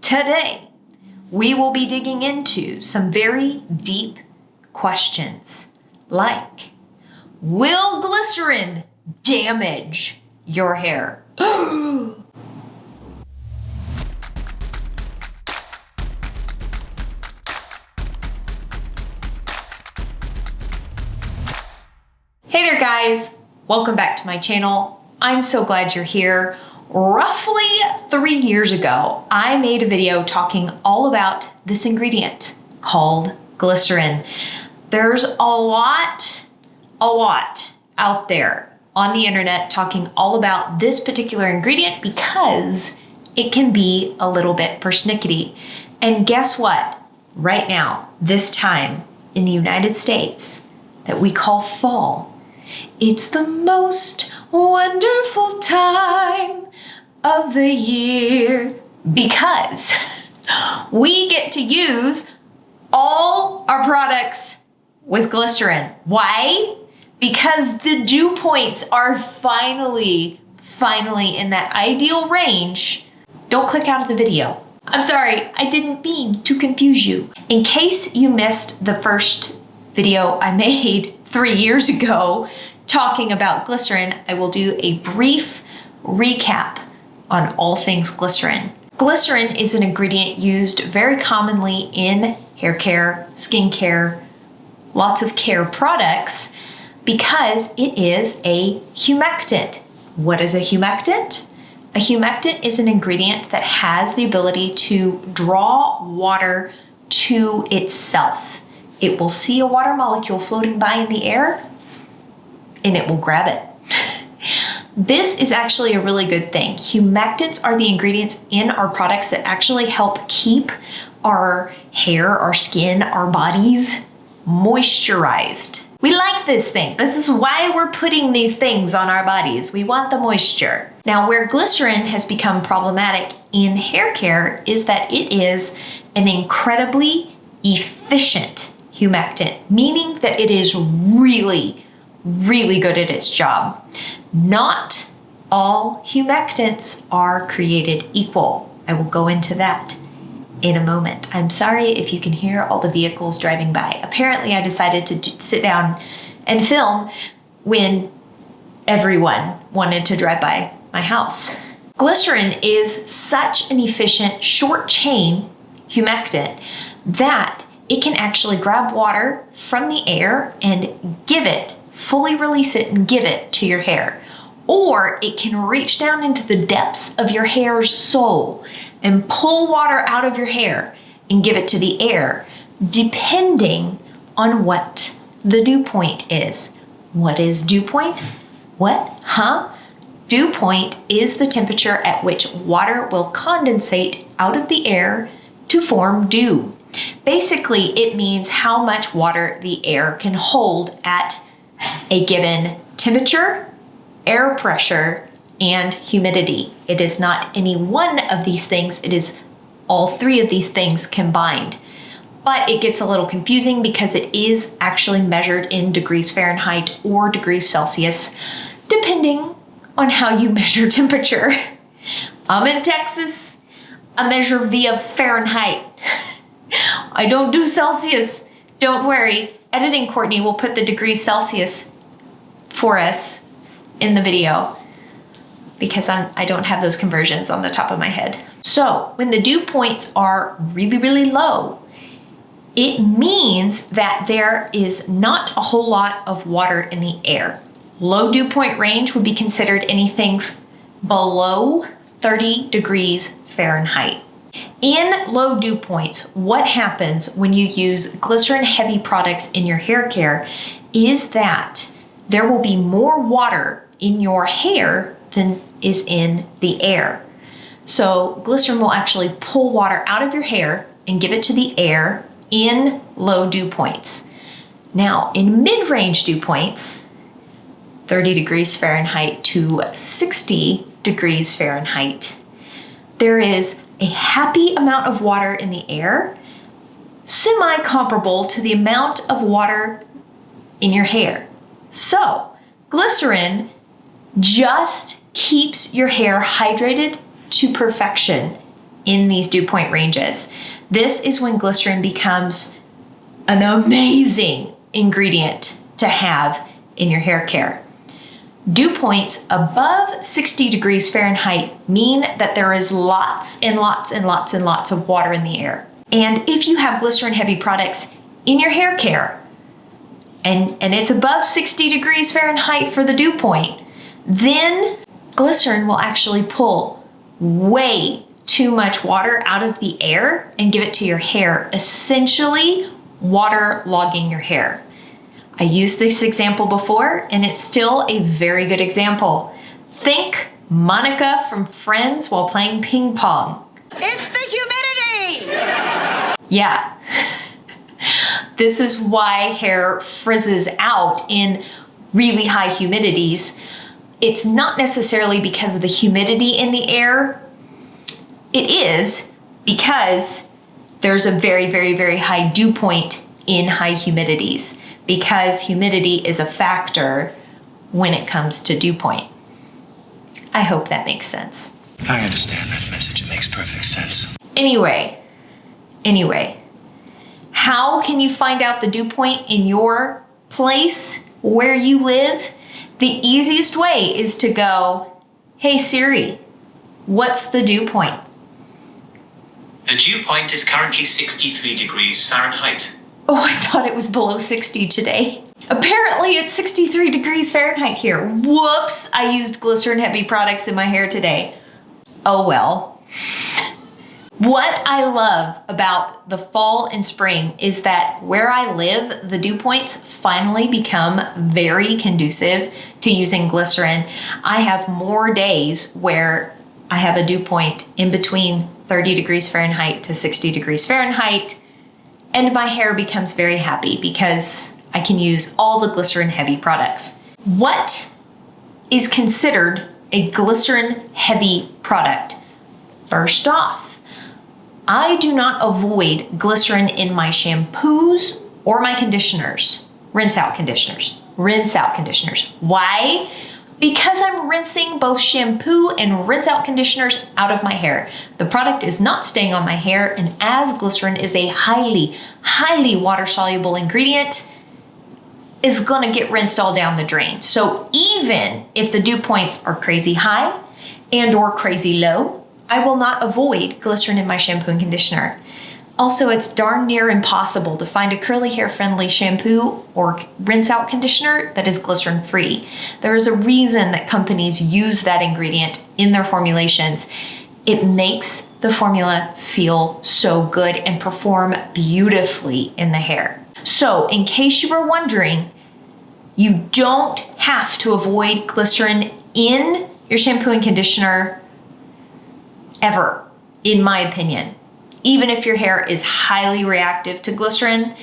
Today, we will be digging into some very deep questions like, will glycerin damage your hair? Hey there guys, welcome back to my channel. I'm so glad you're here. Roughly 3 years ago, I made a video talking all about this ingredient called glycerin. There's a lot out there on the internet talking all about this particular ingredient because it can be a little bit persnickety. And guess what? Right now, this time in the United States that we call fall, it's the most wonderful time of the year because we get to use all our products with glycerin. Why? Because the dew points are finally in that ideal range. Don't click out of the video. I'm sorry, I didn't mean to confuse you. In case you missed the first video I made 3 years ago talking about glycerin, I will do a brief recap on all things glycerin. Glycerin is an ingredient used very commonly in hair care, skin care, lots of care products because it is a humectant. What is a humectant? A humectant is an ingredient that has the ability to draw water to itself. It will see a water molecule floating by in the air and it will grab it. This is actually a really good thing. Humectants are the ingredients in our products that actually help keep our hair, our skin, our bodies moisturized. We like this thing. This is why we're putting these things on our bodies. We want the moisture. Now, where glycerin has become problematic in hair care is that it is an incredibly efficient humectant, meaning that it is really good at its job. Not all humectants are created equal. I will go into that in a moment. I'm sorry if you can hear all the vehicles driving by. Apparently, I decided to sit down and film when everyone wanted to drive by my house. Glycerin is such an efficient short chain humectant that it can actually grab water from the air and fully release it and give it to your hair. Or it can reach down into the depths of your hair's soul and pull water out of your hair and give it to the air, depending on what the dew point is. What is dew point? What? Dew point is the temperature at which water will condensate out of the air to form dew. Basically, it means how much water the air can hold at a given temperature, air pressure, and humidity. It is not any one of these things, it is all three of these things combined. But it gets a little confusing because it is actually measured in degrees Fahrenheit or degrees Celsius, depending on how you measure temperature. I'm in Texas, I measure via Fahrenheit. I don't do Celsius. Don't worry, editing Courtney will put the degrees Celsius for us in the video because I don't have those conversions on the top of my head. So when the dew points are really low, it means that there is not a whole lot of water in the air. Low dew point range would be considered anything below 30 degrees Fahrenheit. In low dew points, what happens when you use glycerin heavy products in your hair care is that there will be more water in your hair than is in the air. So glycerin will actually pull water out of your hair and give it to the air in low dew points. Now, in mid-range dew points, 30 degrees Fahrenheit to 60 degrees Fahrenheit, there is a happy amount of water in the air, semi-comparable to the amount of water in your hair. So, glycerin just keeps your hair hydrated to perfection in these dew point ranges. This is when glycerin becomes an amazing ingredient to have in your hair care. Dew points above 60 degrees Fahrenheit mean that there is lots and lots and lots and lots of water in the air. And if you have glycerin heavy products in your hair care, and it's above 60 degrees Fahrenheit for the dew point, then glycerin will actually pull way too much water out of the air and give it to your hair, essentially waterlogging your hair. I used this example before, and it's still a very good example. Think Monica from Friends while playing ping pong. It's the humidity! Yeah. This is why hair frizzes out in really high humidities. It's not necessarily because of the humidity in the air. It is because there's a very, very, very high dew point in high humidities, because humidity is a factor when it comes to dew point. I hope that makes sense. I understand that message. It makes perfect sense. Anyway, how can you find out the dew point in your place where you live? The easiest way is to go, hey Siri, what's the dew point? The dew point is currently 63 degrees Fahrenheit. Oh, I thought it was below 60 today. Apparently it's 63 degrees Fahrenheit here. Whoops, I used glycerin heavy products in my hair today. Oh well. What I love about the fall and spring is that where I live, the dew points finally become very conducive to using glycerin. I have more days where I have a dew point in between 30 degrees Fahrenheit to 60 degrees Fahrenheit, and my hair becomes very happy because I can use all the glycerin heavy products. What is considered a glycerin heavy product? First off, I do not avoid glycerin in my shampoos or my conditioners. Rinse out conditioners. Why? Because I'm rinsing both shampoo and rinse out conditioners out of my hair. The product is not staying on my hair, and as glycerin is a highly, highly water soluble ingredient, is gonna get rinsed all down the drain. So even if the dew points are crazy high and or crazy low, I will not avoid glycerin in my shampoo and conditioner. Also, it's darn near impossible to find a curly hair friendly shampoo or rinse out conditioner that is glycerin free. There is a reason that companies use that ingredient in their formulations. It makes the formula feel so good and perform beautifully in the hair. So in case you were wondering, you don't have to avoid glycerin in your shampoo and conditioner ever, in my opinion. Even if your hair is highly reactive to glycerin,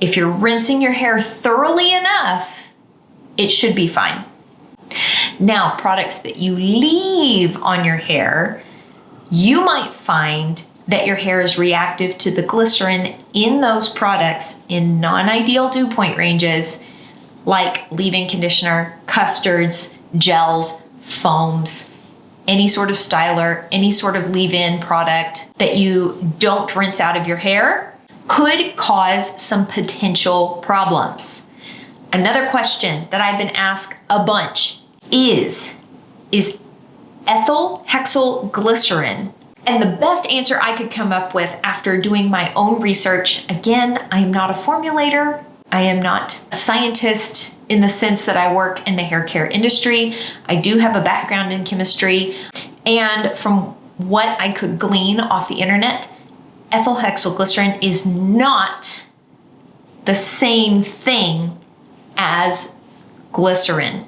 if you're rinsing your hair thoroughly enough, it should be fine. Now, products that you leave on your hair, you might find that your hair is reactive to the glycerin in those products in non-ideal dew point ranges, like leave-in conditioner, custards, gels, foams, any sort of styler, any sort of leave-in product that you don't rinse out of your hair could cause some potential problems. Another question that I've been asked a bunch is ethylhexylglycerin? And the best answer I could come up with after doing my own research, again, I am not a formulator, I am not a scientist in the sense that I work in the hair care industry. I do have a background in chemistry, and from what I could glean off the internet, ethylhexylglycerin is not the same thing as glycerin.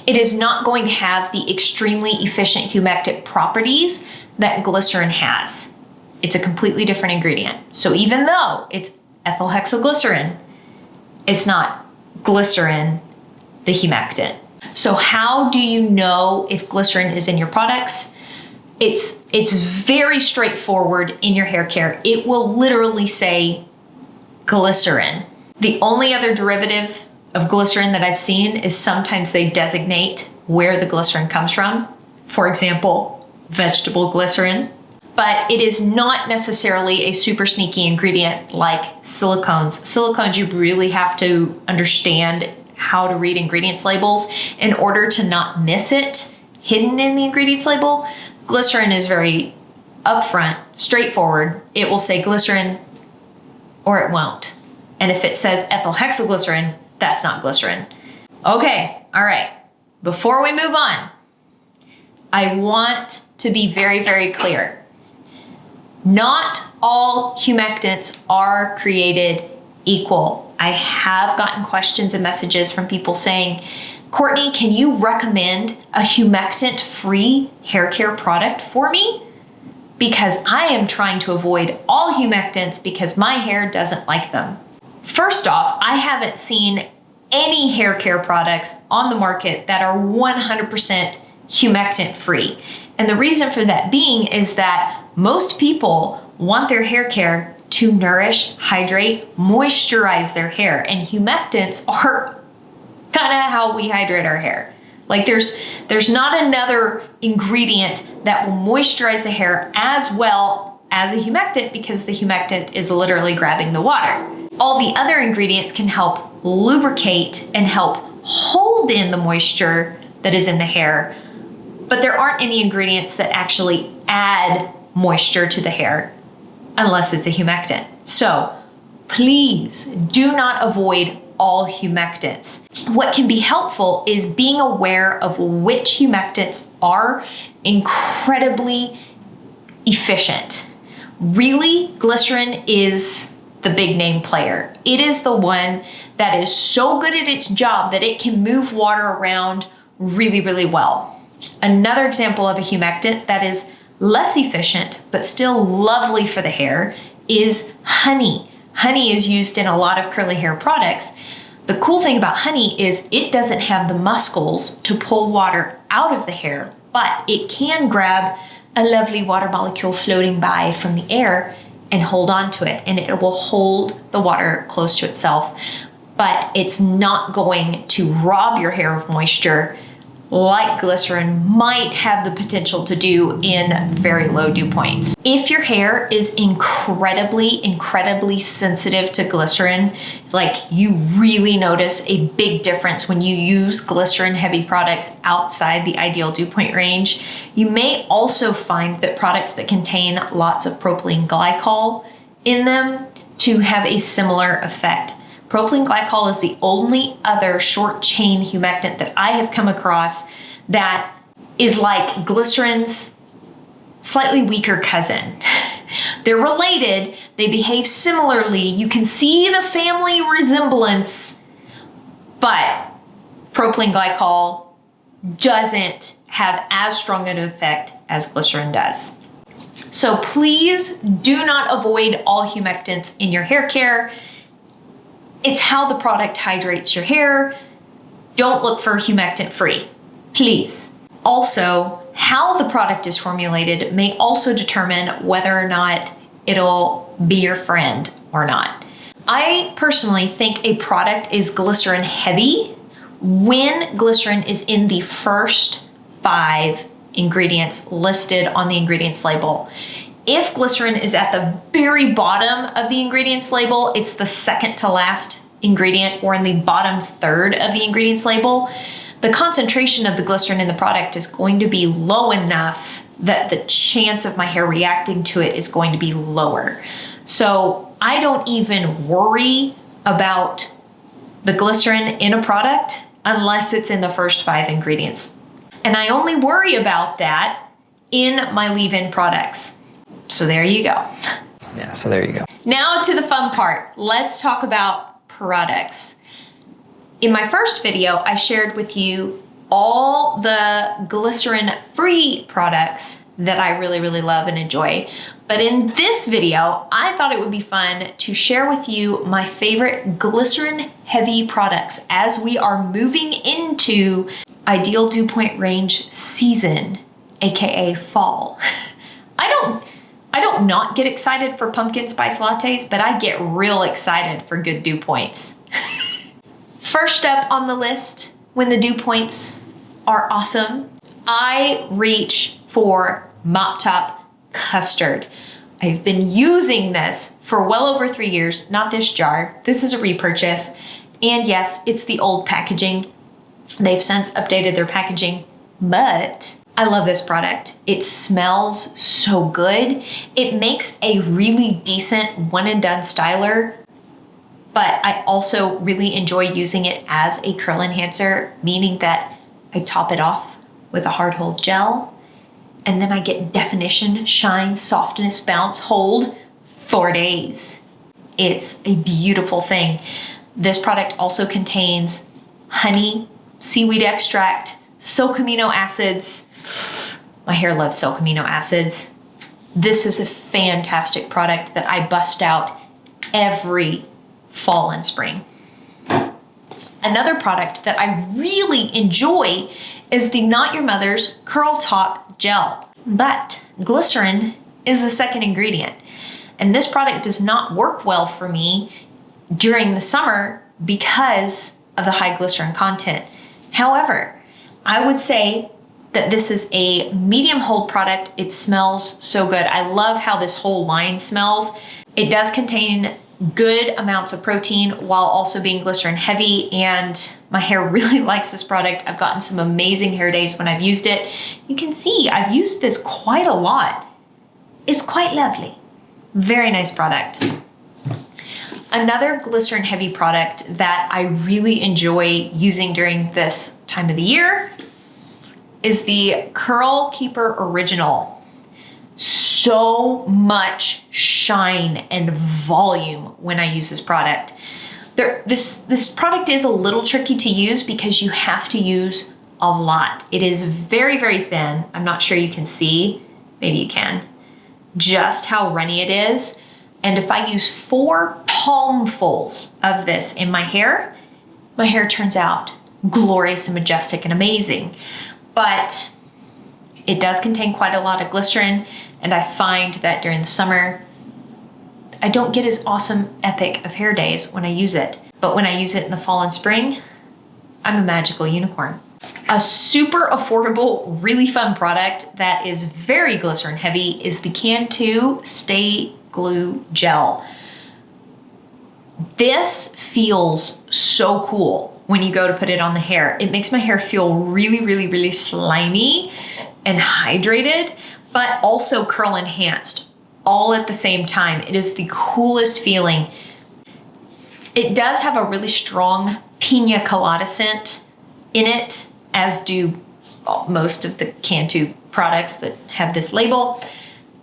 It is not going to have the extremely efficient humectant properties that glycerin has. It's a completely different ingredient. So even though it's ethylhexylglycerin, it's not glycerin, the humectant. So how do you know if glycerin is in your products? It's very straightforward in your hair care. It will literally say glycerin. The only other derivative of glycerin that I've seen is sometimes they designate where the glycerin comes from. For example, vegetable glycerin. but it is not necessarily a super sneaky ingredient like silicones. Silicones, you really have to understand how to read ingredients labels in order to not miss it hidden in the ingredients label. Glycerin is very upfront, straightforward. It will say glycerin or it won't. And if it says ethylhexylglycerin, that's not glycerin. Okay, all right. Before we move on, I want to be very, very clear. Not all humectants are created equal. I have gotten questions and messages from people saying, Courtney, can you recommend a humectant-free hair care product for me? Because I am trying to avoid all humectants because my hair doesn't like them. First off, I haven't seen any hair care products on the market that are 100% humectant-free. And the reason for that being is that most people want their hair care to nourish, hydrate, moisturize their hair. And humectants are kind of how we hydrate our hair. Like there's not another ingredient that will moisturize the hair as well as a humectant because the humectant is literally grabbing the water. All the other ingredients can help lubricate and help hold in the moisture that is in the hair, but there aren't any ingredients that actually add moisture to the hair unless it's a humectant. So please do not avoid all humectants. What can be helpful is being aware of which humectants are incredibly efficient. Really, glycerin is the big name player. It is the one that is so good at its job that it can move water around really, really well. Another example of a humectant that is less efficient but still lovely for the hair is honey. Honey is used in a lot of curly hair products. The cool thing about honey is it doesn't have the muscles to pull water out of the hair, but it can grab a lovely water molecule floating by from the air and hold on to it, and it will hold the water close to itself, but it's not going to rob your hair of moisture like glycerin might have the potential to do in very low dew points. If your hair is incredibly sensitive to glycerin, like you really notice a big difference when you use glycerin heavy products outside the ideal dew point range, you may also find that products that contain lots of propylene glycol in them to have a similar effect. Propylene glycol is the only other short chain humectant that I have come across that is like glycerin's slightly weaker cousin. They're related, they behave similarly, you can see the family resemblance, but propylene glycol doesn't have as strong an effect as glycerin does. So please do not avoid all humectants in your hair care. It's how the product hydrates your hair. Don't look for humectant free, please. Also, how the product is formulated may also determine whether or not it'll be your friend or not. I personally think a product is glycerin heavy when glycerin is in the first 5 ingredients listed on the ingredients label. If glycerin is at the very bottom of the ingredients label, it's the second to last ingredient, or in the bottom third of the ingredients label, the concentration of the glycerin in the product is going to be low enough that the chance of my hair reacting to it is going to be lower. So I don't even worry about the glycerin in a product unless it's in the first 5 ingredients. And I only worry about that in my leave-in products. So there you go. Yeah, so there you go. Now to the fun part. Let's talk about products. In my first video, I shared with you all the glycerin-free products that I really, really love and enjoy. But in this video, I thought it would be fun to share with you my favorite glycerin-heavy products as we are moving into ideal dew point range season, aka fall. I don't not get excited for pumpkin spice lattes, but I get real excited for good dew points. First up on the list, when the dew points are awesome, I reach for Mop Top custard. I've been using this for well over 3 years, not this jar. This is a repurchase. And yes, it's the old packaging. They've since updated their packaging, but I love this product. It smells so good. It makes a really decent one and done styler, but I also really enjoy using it as a curl enhancer, meaning that I top it off with a hard hold gel, and then I get definition, shine, softness, bounce, hold 4 days. It's a beautiful thing. This product also contains honey, seaweed extract, silk amino acids. My hair loves silk amino acids. This is a fantastic product that I bust out every fall and spring. Another product that I really enjoy is the Not Your Mother's Curl Talk Gel. But glycerin is the second ingredient. And this product does not work well for me during the summer because of the high glycerin content. However, I would say that this is a medium hold product. It smells so good. I love how this whole line smells. It does contain good amounts of protein while also being glycerin heavy, and my hair really likes this product. I've gotten some amazing hair days when I've used it. You can see I've used this quite a lot. It's quite lovely. Very nice product. Another glycerin heavy product that I really enjoy using during this time of the year is the Curl Keeper Original. So much shine and volume when I use this product. This product is a little tricky to use because you have to use a lot. It is very, very thin. I'm not sure you can see, maybe you can, just how runny it is. And if I use 4 palmfuls of this in my hair turns out glorious and majestic and amazing. But it does contain quite a lot of glycerin, and I find that during the summer, I don't get as awesome epic of hair days when I use it. But when I use it in the fall and spring, I'm a magical unicorn. A super affordable, really fun product that is very glycerin heavy is the Cantu Stay Glue Gel. This feels so cool when you go to put it on the hair. It makes my hair feel really, really, really slimy and hydrated, but also curl enhanced all at the same time. It is the coolest feeling. It does have a really strong pina colada scent in it, as do most of the Cantu products that have this label.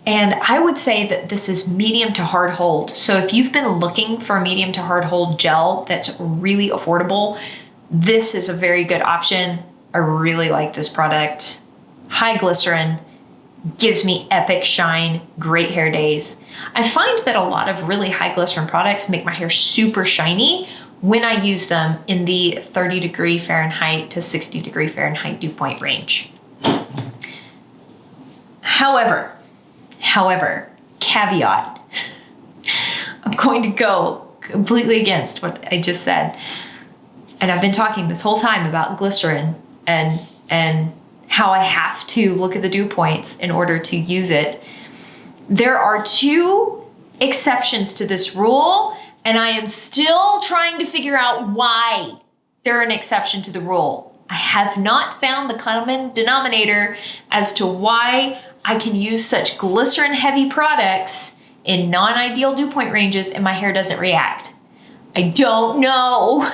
And I would say that this is medium to hard hold. So if you've been looking for a medium to hard hold gel that's really affordable, this is a very good option. I really like this product. High glycerin, gives me epic shine, great hair days. I find that a lot of really high glycerin products make my hair super shiny when I use them in the 30° Fahrenheit to 60° Fahrenheit dew point range. However, caveat, I'm going to go completely against what I just said. And I've been talking this whole time about glycerin and how I have to look at the dew points in order to use it. There are 2 exceptions to this rule, and I am still trying to figure out why they're an exception to the rule. I have not found the common denominator as to why I can use such glycerin heavy products in non-ideal dew point ranges and my hair doesn't react. I don't know.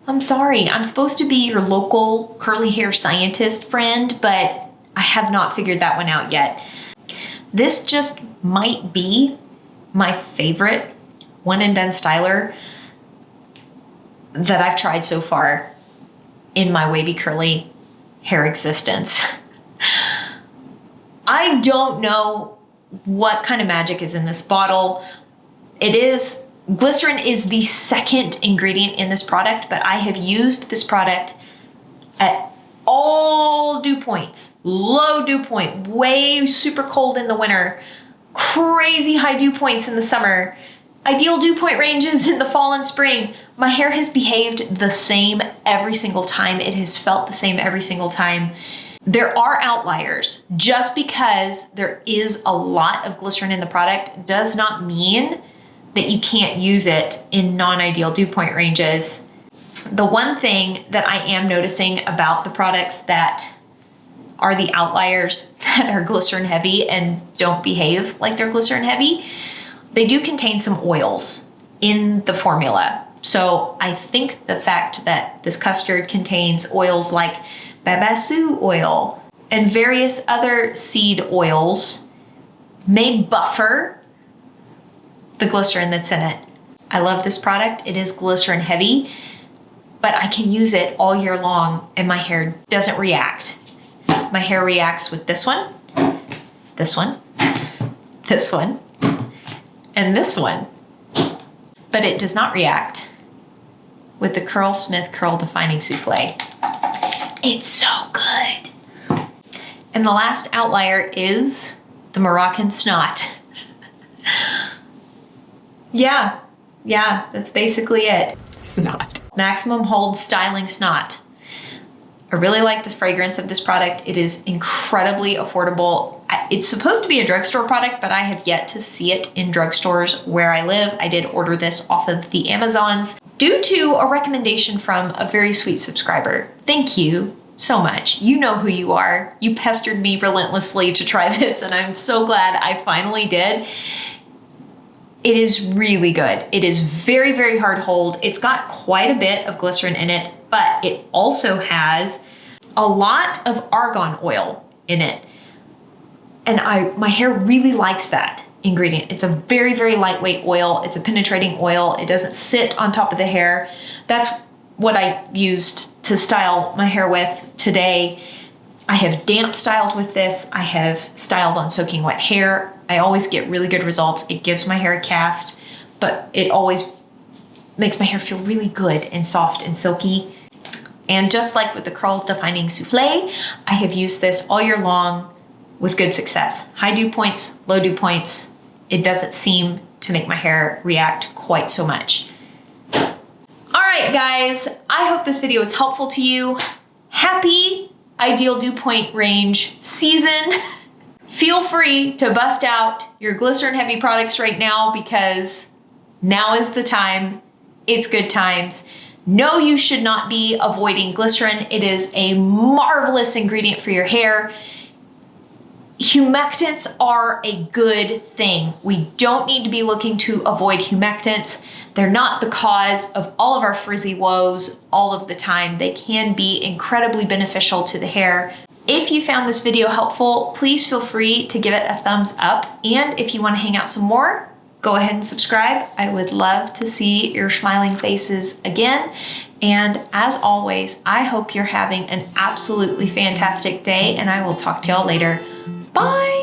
I'm sorry, I'm supposed to be your local curly hair scientist friend, but I have not figured that one out yet. This just might be my favorite one and done styler that I've tried so far in my wavy curly hair existence. I don't know what kind of magic is in this bottle. Glycerin is the second ingredient in this product, but I have used this product at all dew points. Low dew point, way super cold in the winter, crazy high dew points in the summer, ideal dew point ranges in the fall and spring. My hair has behaved the same every single time. It has felt the same every single time. There are outliers. Just because there is a lot of glycerin in the product does not mean that you can't use it in non-ideal dew point ranges. The one thing that I am noticing about the products that are the outliers that are glycerin heavy and don't behave like they're glycerin heavy, they do contain some oils in the formula. So I think the fact that this custard contains oils like babassu oil and various other seed oils may buffer the glycerin that's in it. I love this product. It is glycerin heavy, but I can use it all year long and my hair doesn't react. My hair reacts with this one, this one, this one, and this one. But it does not react with the Curlsmith Curl Defining Souffle. It's so good. And the last outlier is the Moroccan Snot. Yeah, that's basically it. Snot. Maximum Hold Styling Snot. I really like the fragrance of this product. It is incredibly affordable. It's supposed to be a drugstore product, but I have yet to see it in drugstores where I live. I did order this off of the Amazons due to a recommendation from a very sweet subscriber. Thank you so much. You know who you are. You pestered me relentlessly to try this, and I'm so glad I finally did. It is really good. It is very, very hard hold. It's got quite a bit of glycerin in it, but it also has a lot of argan oil in it. And my hair really likes that ingredient. It's a very, very lightweight oil. It's a penetrating oil. It doesn't sit on top of the hair. That's what I used to style my hair with today. I have damp styled with this. I have styled on soaking wet hair. I always get really good results. It gives my hair a cast, but it always makes my hair feel really good and soft and silky. And just like with the Curl Defining Souffle, I have used this all year long with good success. High dew points, low dew points. It doesn't seem to make my hair react quite so much. All right, guys, I hope this video was helpful to you. Happy ideal dew point range season. Feel free to bust out your glycerin heavy products right now because now is the time. It's good times. No, you should not be avoiding glycerin. It is a marvelous ingredient for your hair. Humectants are a good thing. We don't need to be looking to avoid humectants. They're not the cause of all of our frizzy woes all of the time. They can be incredibly beneficial to the hair. If you found this video helpful, please feel free to give it a thumbs up. And if you want to hang out some more, go ahead and subscribe. I would love to see your smiling faces again. And as always, I hope you're having an absolutely fantastic day, and I will talk to y'all later. Bye.